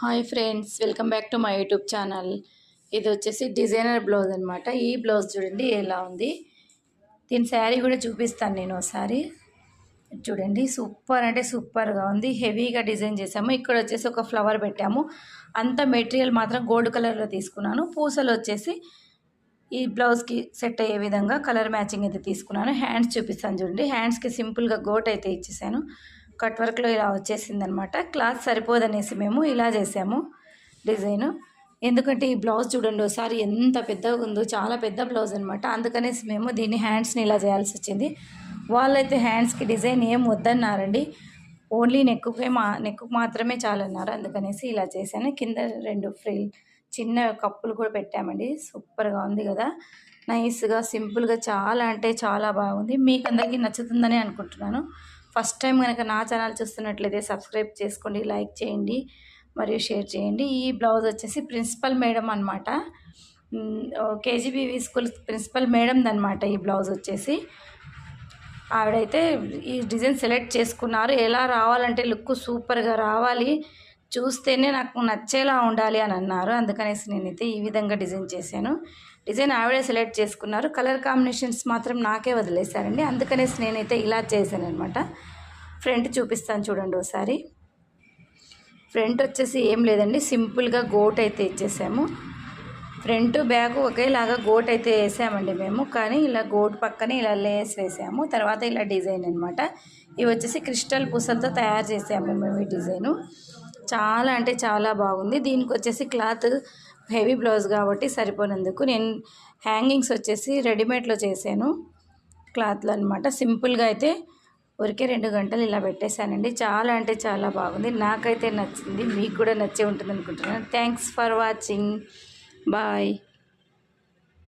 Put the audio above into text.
Hi friends, welcome back to my YouTube channel. ఇది వచ్చేసి designer blouse అనమాట. ఈ బ్లౌజ్ చూడండి ఎలా ఉంది. దీని శారీ కూడా చూపిస్తాను నేను ఒకసారి. చూడండి, సూపర్ అంటే సూపర్గా ఉంది. హెవీగా డిజైన్ చేసాము. ఇక్కడ వచ్చేసి ఒక ఫ్లవర్ పెట్టాము. అంత మెటీరియల్ మాత్రం గోల్డ్ కలర్లో తీసుకున్నాను. పూసలు వచ్చేసి ఈ బ్లౌజ్కి సెట్ అయ్యే విధంగా కలర్ మ్యాచింగ్ అయితే తీసుకున్నాను. హ్యాండ్స్ చూపిస్తాను చూడండి. హ్యాండ్స్కి సింపుల్గా గోట్ అయితే ఇచ్చేసాను. కట్ వర్క్లో ఇలా వచ్చేసింది అనమాట. క్లాత్ సరిపోదనేసి మేము ఇలా చేసాము డిజైను. ఎందుకంటే ఈ బ్లౌజ్ చూడండి ఒకసారి ఎంత పెద్దగా ఉందో, చాలా పెద్ద బ్లౌజ్ అనమాట. అందుకనేసి మేము దీన్ని హ్యాండ్స్ని ఇలా చేయాల్సి వచ్చింది. వాళ్ళైతే హ్యాండ్స్కి డిజైన్ ఏం వద్దన్నారండి, ఓన్లీ నెక్కు మాత్రమే చాలన్నారు. అందుకనేసి ఇలా చేశాను. కింద 2 చిన్న కప్పులు కూడా పెట్టామండి. సూపర్గా ఉంది కదా, నైస్గా సింపుల్గా, చాలా అంటే చాలా బాగుంది. మీకు అందరికీ నచ్చుతుందని అనుకుంటున్నాను. ఫస్ట్ టైం కనుక నా ఛానల్ చూస్తున్నట్లయితే సబ్స్క్రైబ్ చేసుకోండి, లైక్ చేయండి మరియు షేర్ చేయండి. ఈ బ్లౌజ్ వచ్చేసి ప్రిన్సిపల్ మేడం అనమాట, కేజీబీవీ స్కూల్ ప్రిన్సిపల్ మేడంది అనమాట. ఈ బ్లౌజ్ వచ్చేసి ఆవిడైతే ఈ డిజైన్ సెలెక్ట్ చేసుకున్నారు. ఎలా రావాలంటే లుక్ సూపర్గా రావాలి, చూస్తేనే నాకు నచ్చేలా ఉండాలి అని అన్నారు. అందుకనేసి నేనైతే ఈ విధంగా డిజైన్ చేశాను. డిజైన్ ఆవిడే సెలెక్ట్ చేసుకున్నారు. కలర్ కాంబినేషన్స్ మాత్రం నాకే వదిలేశారండి. అందుకనేసి నేనైతే ఇలా చేశాను అనమాట. ఫ్రంట్ చూపిస్తాను చూడండి ఒకసారి. ఫ్రంట్ వచ్చేసి ఏం లేదండి, సింపుల్గా గోట్ అయితే ఇచ్చేసాము. ఫ్రంట్ బ్యాక్ ఒకేలాగా గోట్ అయితే వేసామండి మేము, కానీ ఇలా గోట్ పక్కనే ఇలా లేస్ వేసాము. తర్వాత ఇలా డిజైన్ అనమాట. ఇవి వచ్చేసి క్రిస్టల్ పూసలతో తయారు చేసాము మేము ఈ డిజైను. చాలా అంటే చాలా బాగుంది. దీనికి వచ్చేసి క్లాత్ హెవీ బ్లౌజ్ కాబట్టి సరిపోయినందుకు నేను హ్యాంగింగ్స్ వచ్చేసి రెడీమేడ్లో చేశాను క్లాత్లో అనమాట. సింపుల్గా అయితే ఊరికే 2 గంటలు ఇలా పెట్టేశానండి. చాలా అంటే చాలా బాగుంది. నాకైతే నచ్చింది, మీకు కూడా నచ్చే ఉంటుంది అనుకుంటున్నాను. Thanks for watching. బాయ్.